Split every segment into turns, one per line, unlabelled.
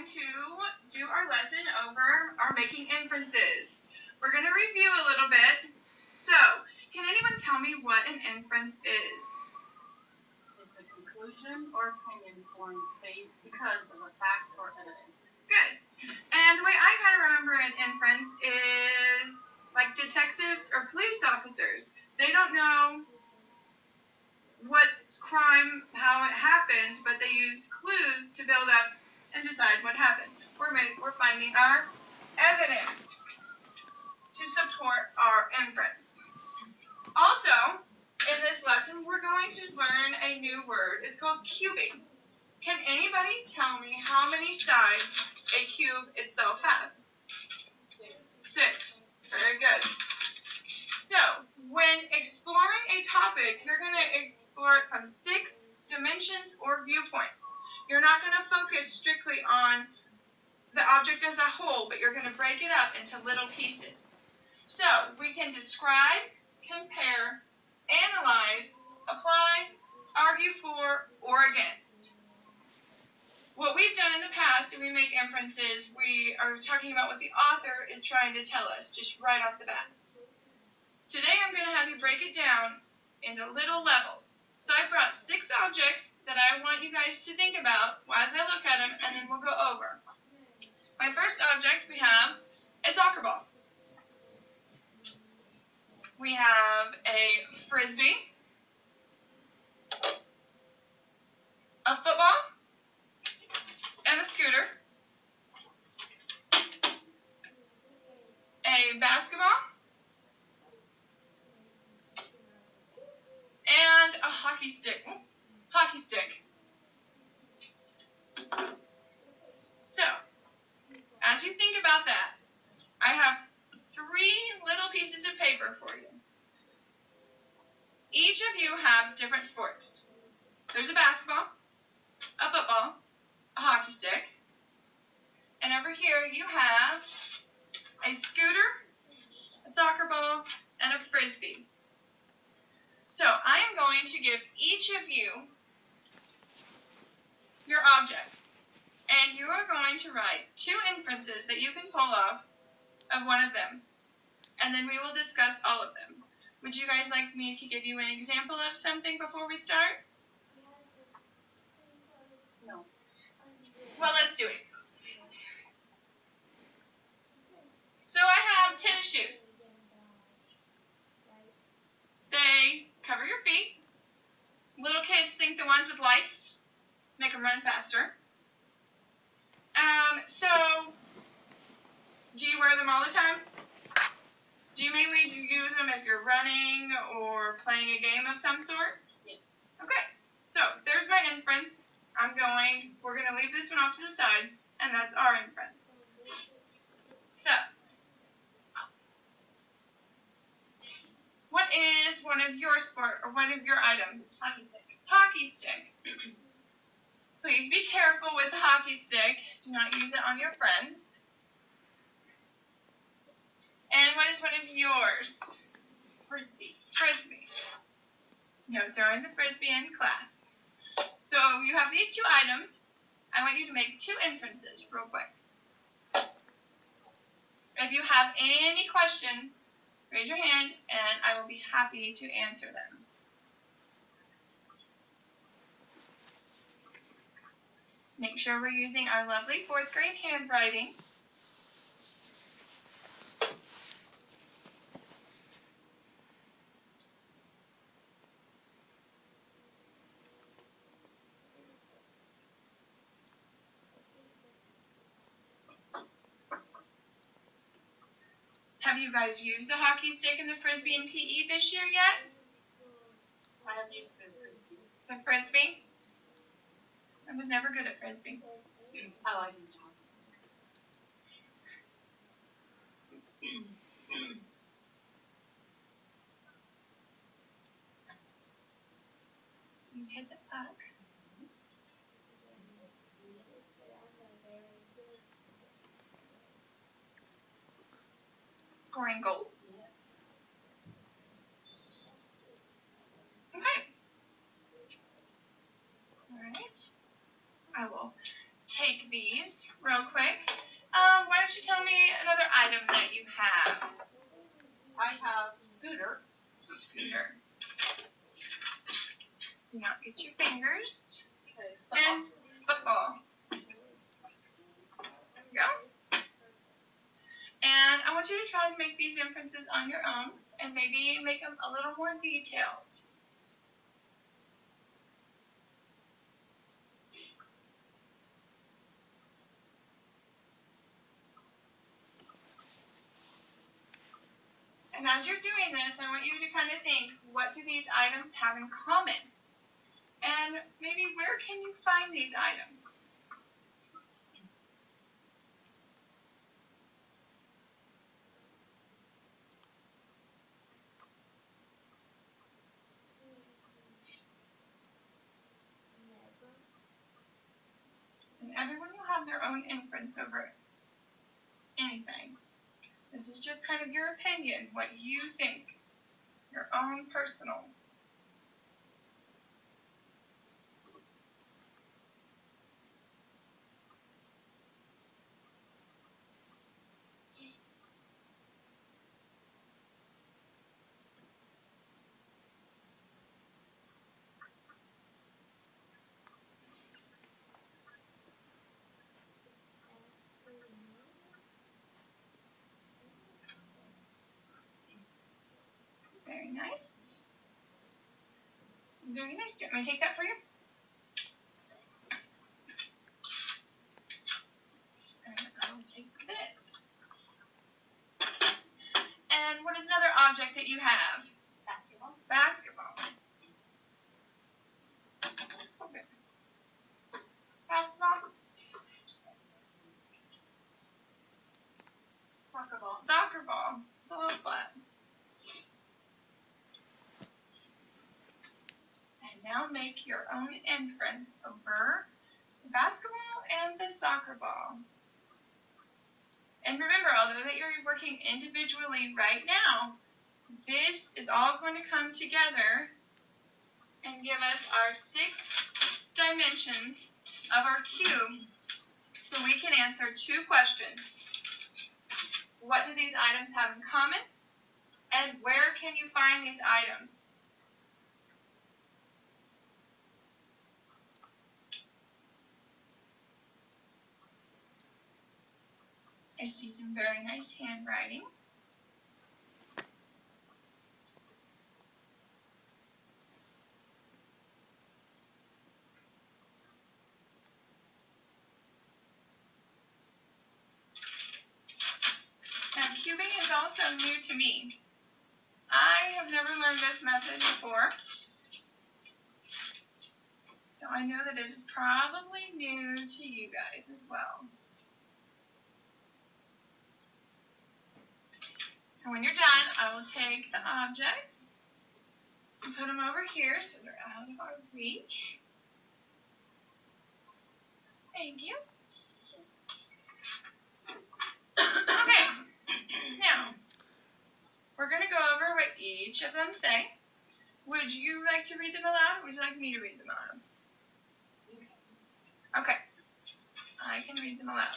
going to do our lesson over our making inferences. We're going to review a little bit. So, can anyone tell me what an inference is?
It's a conclusion or opinion formed because of a fact or evidence.
Good. And the way I kind of remember an inference is like detectives or police officers. They don't know what crime, how it happened, but they use clues to build up and decide what happened. We're finding our evidence to support our inference. Also, in this lesson, we're going to learn a new word. It's called cubing. Can anybody tell me how many sides a cube itself has? 6. Very good. So, when exploring a topic, you're going to explore it from 6 dimensions or viewpoints. You're not going to focus strictly on the object as a whole, but you're going to break it up into little pieces. So, we can describe, compare, analyze, apply, argue for, or against. What we've done in the past, when we make inferences, we are talking about what the author is trying to tell us, just right off the bat. Today, I'm going to have you break it down into little levels. So I brought 6 objects that I want you guys to think about as I look at them, and then we'll go over. My first object we have a soccer ball. We have a frisbee, a football, and a scooter, a basketball, and a hockey stick. So, as you think about that, I have 3 little pieces of paper for you. Each of you have different sports. There's a basketball, a football, a hockey stick, and over here you have a scooter, a soccer ball, and a frisbee. So I am going to give each of you your objects, and you are going to write 2 inferences that you can pull off of one of them, and then we will discuss all of them. Would you guys like me to give you an example of something before we start?
No.
Well, let's do it. So I have tennis shoes. They cover your feet. Little kids think the ones with lights make them run faster. So, do you wear them all the time? Do you mainly use them if you're running or playing a game of some sort?
Yes.
Okay, so there's my inference. We're going to leave this one off to the side, and that's our inference. So, what is one of your one of your items?
Hockey stick.
Hockey stick. Please be careful with the hockey stick. Do not use it on your friends. And what is one of yours?
Frisbee.
Frisbee. No throwing the frisbee in class. So you have these 2 items. I want you to make 2 inferences real quick. If you have any questions, raise your hand and I will be happy to answer them. Make sure we're using our lovely 4th grade handwriting. Have you guys used the hockey stick and the frisbee in PE this year yet?
I have used the frisbee.
The frisbee? I was never good at frisbee.
I like used hockey stick.
You hit the puck. Scoring goals.
Yes.
Okay. All right. I will take these real quick. Why don't you tell me another item that you have?
I have scooter.
Scooter. Do not get your fingers.
Okay.
And football. There we go. And I want you to try and make these inferences on your own and maybe make them a little more detailed. And as you're doing this, I want you to kind of think, what do these items have in common? And maybe where can you find these items? And everyone will have their own inference over anything. This is just kind of your opinion, what you think, your own personal. Very nice. Very nice. Do you want me to take that for you? And I will take this. And what is another object that you have?
Basketball.
Basketball. Okay. Basketball.
Soccer ball.
Soccer ball. It's a little flat. And now make your own inference over the basketball and the soccer ball. And remember, although that you're working individually right now, this is all going to come together and give us our 6 dimensions of our cube so we can answer 2 questions. What do these items have in common? And where can you find these items? I see some very nice handwriting. Now, cubing is also new to me. I have never learned this method before, so I know that it is probably new to you guys as well. And when you're done, I will take the objects and put them over here so they're out of our reach. Thank you. Okay, now we're going to go over what each of them say. Would you like to read them aloud, or would you like me to read them aloud? Okay, I can read them aloud.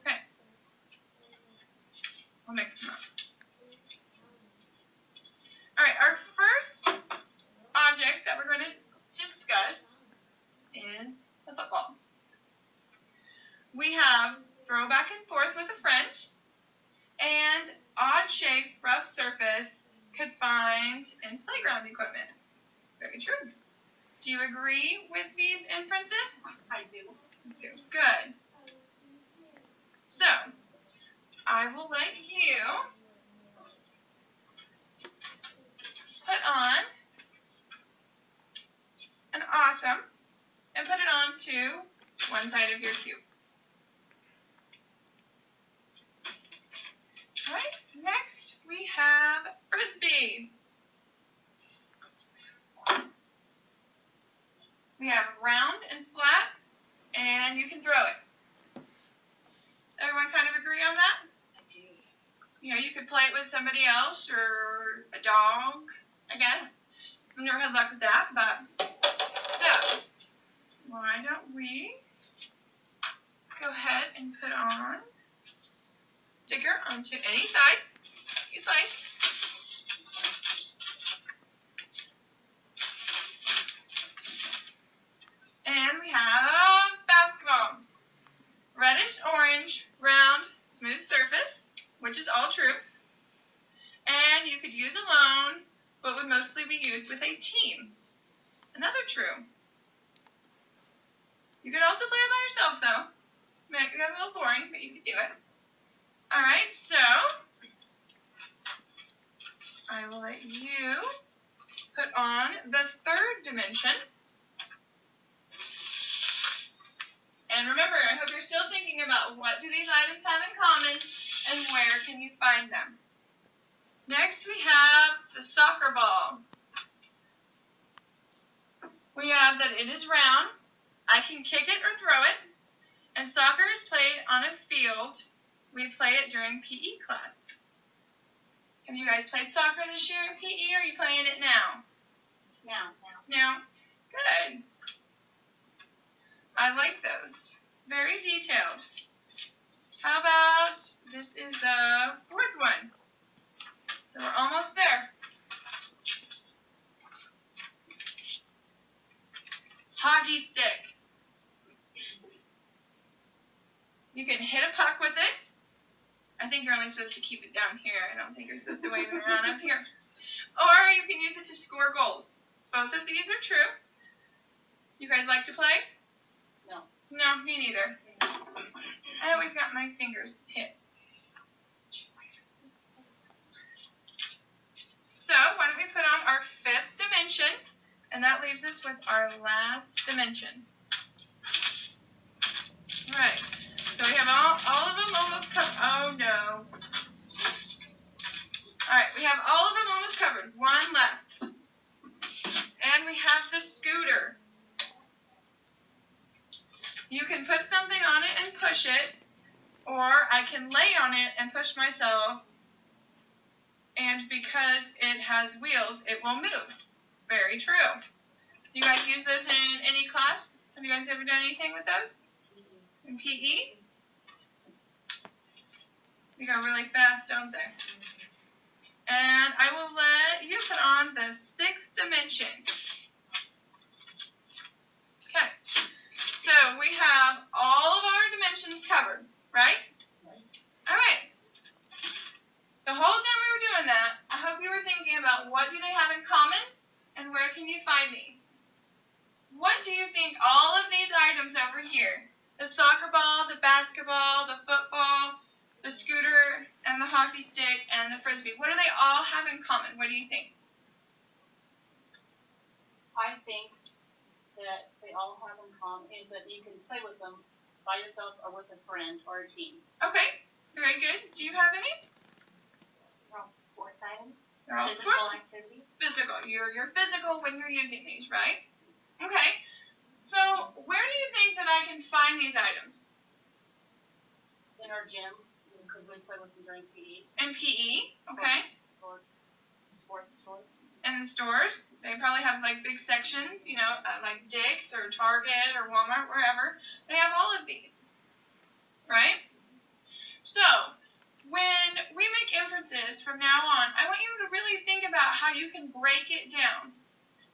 Okay, I'll make them up. All right, our first object that we're going to discuss is the football. We have throw back and forth with a friend, and odd shape, rough surface, confined, and playground equipment. Very true. Do you agree with these inferences?
I do.
Good. So, I will let you put on an awesome and put it onto one side of your cube. All right, next we have frisbee. We have round and flat, and you can throw it. Everyone kind of agree on that?
I do.
You know, you could play it with somebody else or a dog, I guess. I've never had luck with that, but why don't we go ahead and put on sticker onto any side you'd like. And we have basketball. Reddish orange, round, smooth surface, which is all true. And you could use alone, but would mostly be used with a team. Another true. You could also play it by yourself, though. Might get a little boring, but you could do it. Alright, so I will let you put on the third dimension. And remember, I hope you're still thinking about what do these items have in common and where can you find them. Next we have the soccer ball. We have that it is round. I can kick it or throw it. And soccer is played on a field. We play it during PE class. Have you guys played soccer this year in PE, or are you playing it now? Now? Good. I like those. Very detailed. How about, this is the fourth one. So we're almost there. Hockey stick. You can hit a puck with it. I think you're only supposed to keep it down here. I don't think you're supposed to wave it around up here. Or you can use it to score goals. Both of these are true. You guys like to play?
No.
No, me neither. I always got my fingers hit. So, why don't we put on our fifth dimension, and that leaves us with our last dimension. Alright, so we have all of them almost covered. Oh no. Alright, we have all of them almost covered. One left. And we have the scooter. You can put something on it and push it, or I can lay on it and push myself, and because it has wheels, it will move. Very true. You guys use those in any class? Have you guys ever done anything with those? In PE? They go really fast, don't they? And I will let you put on the sixth dimension. Okay. So we have all of our dimensions covered, right? Alright. The whole time we were doing that, I hope you were thinking about what do they have in common and where can you find these? What do you think all of these items over here, the soccer ball, the basketball, the football, the scooter, and the hockey stick, and the frisbee, what do they all have in common? What do you think?
I think that they all have in common is that you can play with them by yourself or with a friend or a team.
Okay, very good. Do you have any?
They're all sports items.
They're all
Physical
sports.
activity.
Physical. You're physical when you're using these, right? Okay. So where do you think that I can find these items?
In our gym, because we play with them during PE.
In PE, okay.
Sports stores.
In the stores, they probably have like big sections, you know, like Dick's or Target or Walmart, wherever. They have all of these, right? So when we make inferences from now on, I want you to really think about how you can break it down.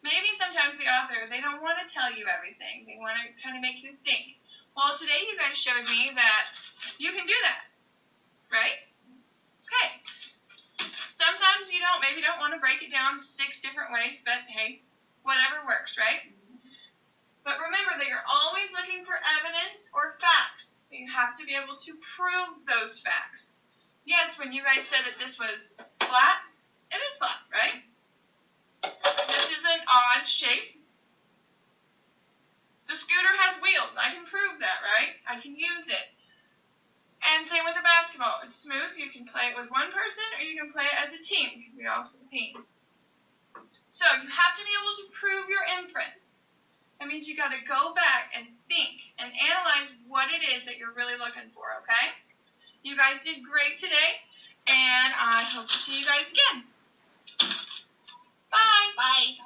Maybe sometimes the author, they don't want to tell you everything. They want to kind of make you think. Well, today you guys showed me that you can do that, right? Okay. Sometimes you maybe don't want to break it down 6 different ways, but hey, whatever works, right? But remember that you're always looking for evidence or facts. You have to be able to prove those facts. Yes, when you guys said that this was flat, it is flat, right? This is an odd shape. The scooter has wheels. I can prove that, right? I can use it. And same with the basketball. It's smooth. You can play it with one person or you can play it as a team. We also team. So you have to be able to prove your inference. That means you got to go back and think and analyze what it is that you're really looking for, okay? You guys did great today, and I hope to see you guys again. Bye.
Bye.